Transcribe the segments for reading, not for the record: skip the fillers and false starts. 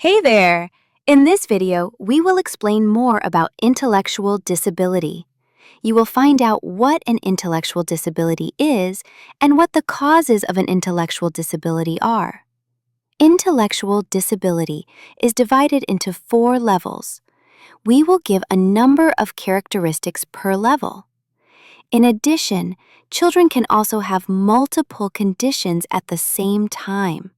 Hey there! In this video, we will explain more about intellectual disability. You will find out what an intellectual disability is and what the causes of an intellectual disability are. Intellectual disability is divided into 4 levels. We will give a number of characteristics per level. In addition, children can also have multiple conditions at the same time.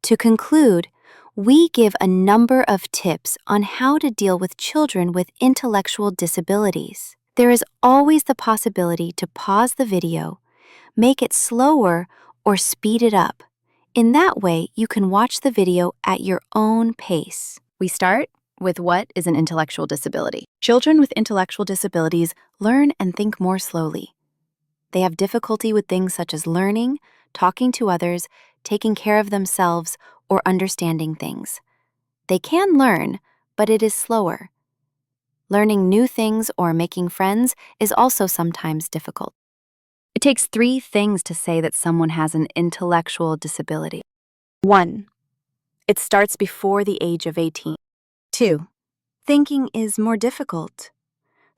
To conclude, we give a number of tips on how to deal with children with intellectual disabilities. There is always the possibility to pause the video, make it slower, or speed it up. In that way, you can watch the video at your own pace. We start with what is an intellectual disability. Children with intellectual disabilities learn and think more slowly. They have difficulty with things such as learning, talking to others, taking care of themselves, or understanding things. They can learn, but it is slower. Learning new things or making friends is also sometimes difficult. It takes 3 things to say that someone has an intellectual disability. 1. It starts before the age of 18. 2. Thinking is more difficult.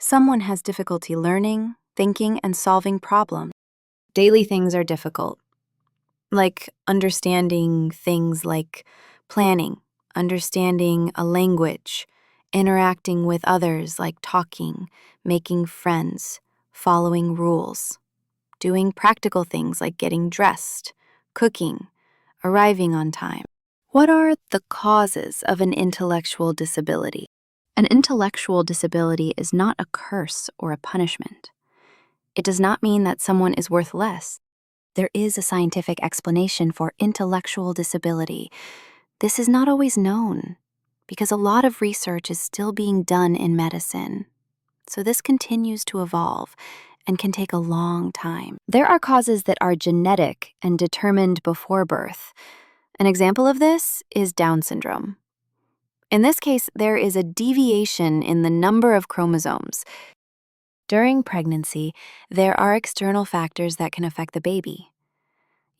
Someone has difficulty learning, thinking, and solving problems. Daily things are difficult, like understanding things like planning, understanding a language, interacting with others like talking, making friends, following rules, doing practical things like getting dressed, cooking, arriving on time. What are the causes of an intellectual disability? An intellectual disability is not a curse or a punishment. It does not mean that someone is worth less. There is a scientific explanation for intellectual disability. This is not always known because a lot of research is still being done in medicine. So this continues to evolve and can take a long time. There are causes that are genetic and determined before birth. An example of this is Down syndrome. In this case, there is a deviation in the number of chromosomes. During pregnancy, there are external factors that can affect the baby.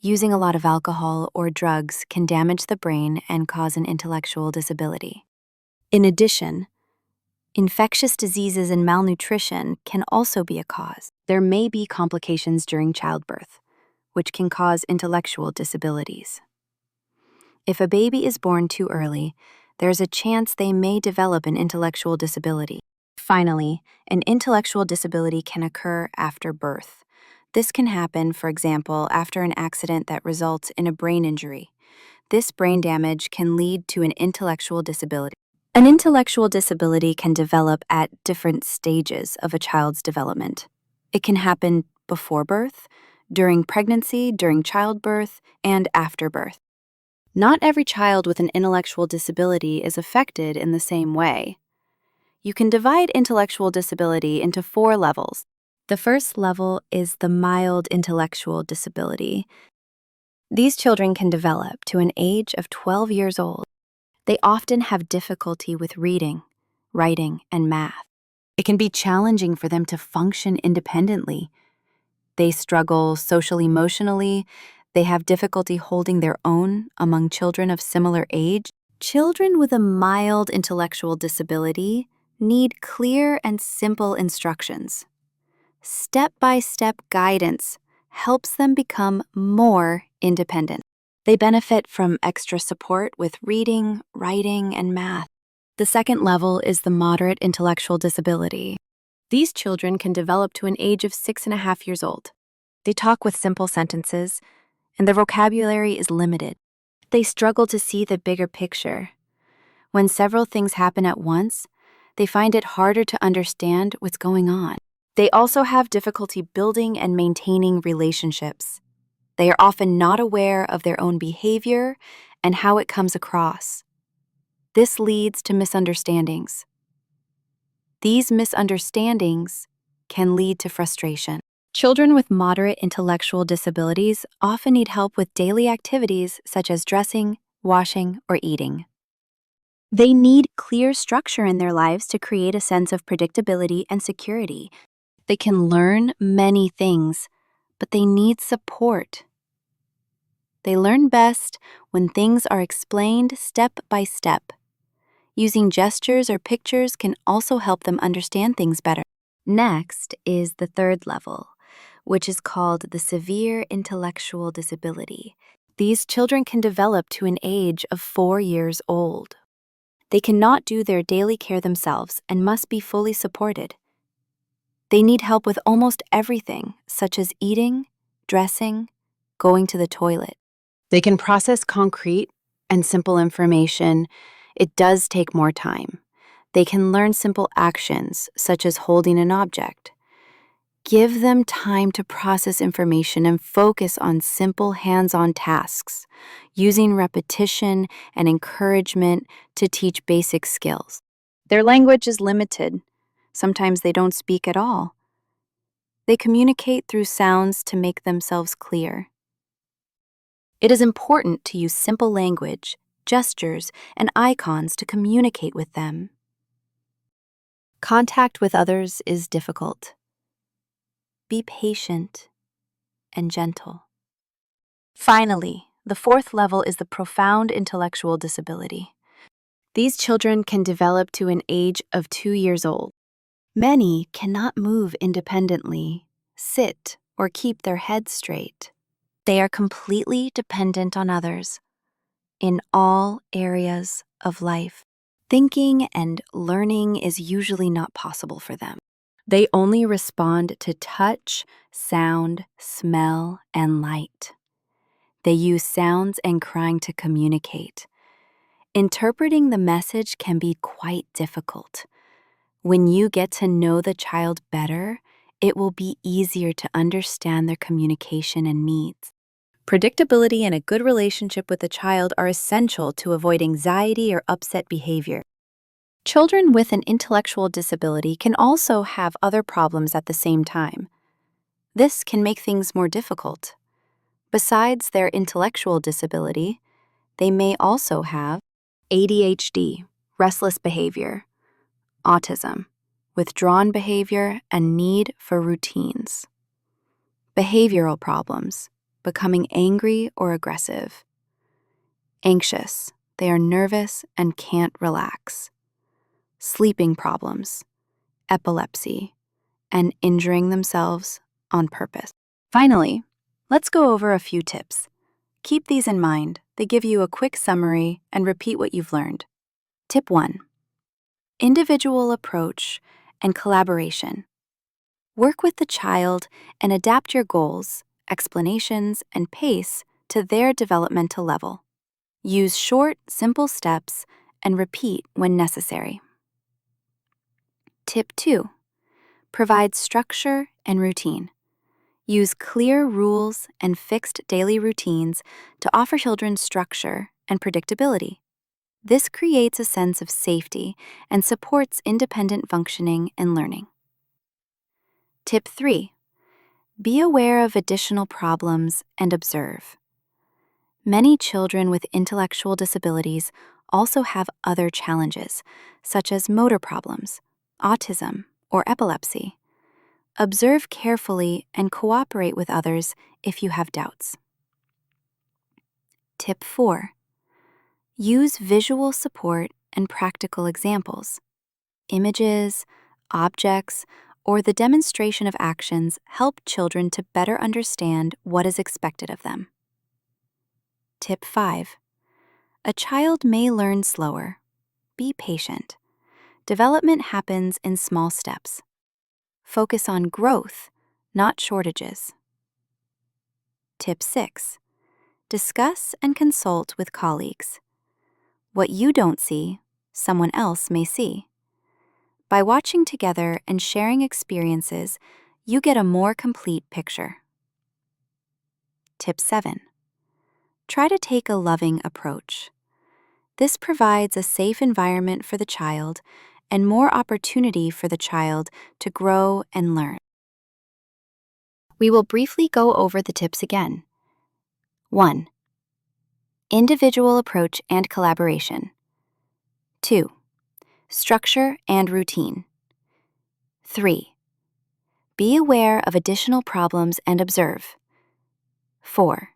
Using a lot of alcohol or drugs can damage the brain and cause an intellectual disability. In addition, infectious diseases and malnutrition can also be a cause. There may be complications during childbirth, which can cause intellectual disabilities. If a baby is born too early, there's a chance they may develop an intellectual disability. Finally, an intellectual disability can occur after birth. This can happen, for example, after an accident that results in a brain injury. This brain damage can lead to an intellectual disability. An intellectual disability can develop at different stages of a child's development. It can happen before birth, during pregnancy, during childbirth, and after birth. Not every child with an intellectual disability is affected in the same way. You can divide intellectual disability into 4 levels. The first level is the mild intellectual disability. These children can develop to an age of 12 years old. They often have difficulty with reading, writing, and math. It can be challenging for them to function independently. They struggle social-emotionally. They have difficulty holding their own among children of similar age. Children with a mild intellectual disability need clear and simple instructions. Step-by-step guidance helps them become more independent. They benefit from extra support with reading, writing, and math. The second level is the moderate intellectual disability. These children can develop to an age of 6.5 years old. They talk with simple sentences, and their vocabulary is limited. They struggle to see the bigger picture. When several things happen at once, they find it harder to understand what's going on. They also have difficulty building and maintaining relationships. They are often not aware of their own behavior and how it comes across. This leads to misunderstandings. These misunderstandings can lead to frustration. Children with moderate intellectual disabilities often need help with daily activities such as dressing, washing, or eating. They need clear structure in their lives to create a sense of predictability and security. They can learn many things, but they need support. They learn best when things are explained step by step. Using gestures or pictures can also help them understand things better. Next is the third level, which is called the severe intellectual disability. These children can develop to an age of 4 years old. They cannot do their daily care themselves and must be fully supported. They need help with almost everything, such as eating, dressing, going to the toilet. They can process concrete and simple information. It does take more time. They can learn simple actions, such as holding an object. Give them time to process information and focus on simple hands-on tasks, using repetition and encouragement to teach basic skills. Their language is limited. Sometimes they don't speak at all. They communicate through sounds to make themselves clear. It is important to use simple language, gestures, and icons to communicate with them. Contact with others is difficult. Be patient and gentle. Finally, the fourth level is the profound intellectual disability. These children can develop to an age of 2 years old. Many cannot move independently, sit, or keep their heads straight. They are completely dependent on others in all areas of life. Thinking and learning is usually not possible for them. They only respond to touch, sound, smell, and light. They use sounds and crying to communicate. Interpreting the message can be quite difficult. When you get to know the child better, it will be easier to understand their communication and needs. Predictability and a good relationship with the child are essential to avoid anxiety or upset behavior. Children with an intellectual disability can also have other problems at the same time. This can make things more difficult. Besides their intellectual disability, they may also have ADHD, restless behavior, autism, withdrawn behavior, and need for routines. Behavioral problems, becoming angry or aggressive. Anxious, they are nervous and can't relax. Sleeping problems, epilepsy, and injuring themselves on purpose. Finally, let's go over a few tips. Keep these in mind. They give you a quick summary and repeat what you've learned. Tip 1. Individual approach and collaboration. Work with the child and adapt your goals, explanations, and pace to their developmental level. Use short, simple steps and repeat when necessary. Tip 2. Provide structure and routine. Use clear rules and fixed daily routines to offer children structure and predictability. This creates a sense of safety and supports independent functioning and learning. Tip 3. Be aware of additional problems and observe. Many children with intellectual disabilities also have other challenges, such as motor problems, autism, or epilepsy. Observe carefully and cooperate with others if you have doubts. Tip 4. Use visual support and practical examples. Images, objects, or the demonstration of actions help children to better understand what is expected of them. Tip 5. A child may learn slower. Be patient. Development happens in small steps. Focus on growth, not shortages. Tip 6. Discuss and consult with colleagues. What you don't see, someone else may see. By watching together and sharing experiences, you get a more complete picture. Tip 7. Try to take a loving approach. This provides a safe environment for the child and more opportunity for the child to grow and learn. We will briefly go over the tips again. 1. Individual approach and collaboration. 2. Structure and routine. 3. Be aware of additional problems and observe. 4.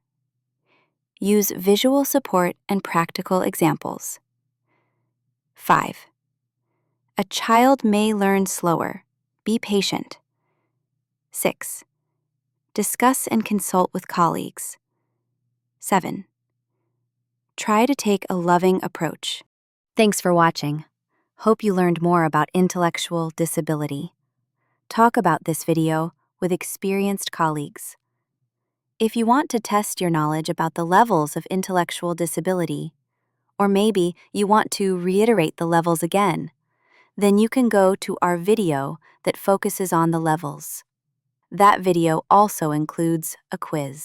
Use visual support and practical examples. 5. A child may learn slower. Be patient. 6. Discuss and consult with colleagues. 7. Try to take a loving approach. Thanks for watching. Hope you learned more about intellectual disability. Talk about this video with experienced colleagues. If you want to test your knowledge about the levels of intellectual disability, or maybe you want to reiterate the levels again, then you can go to our video that focuses on the levels. That video also includes a quiz.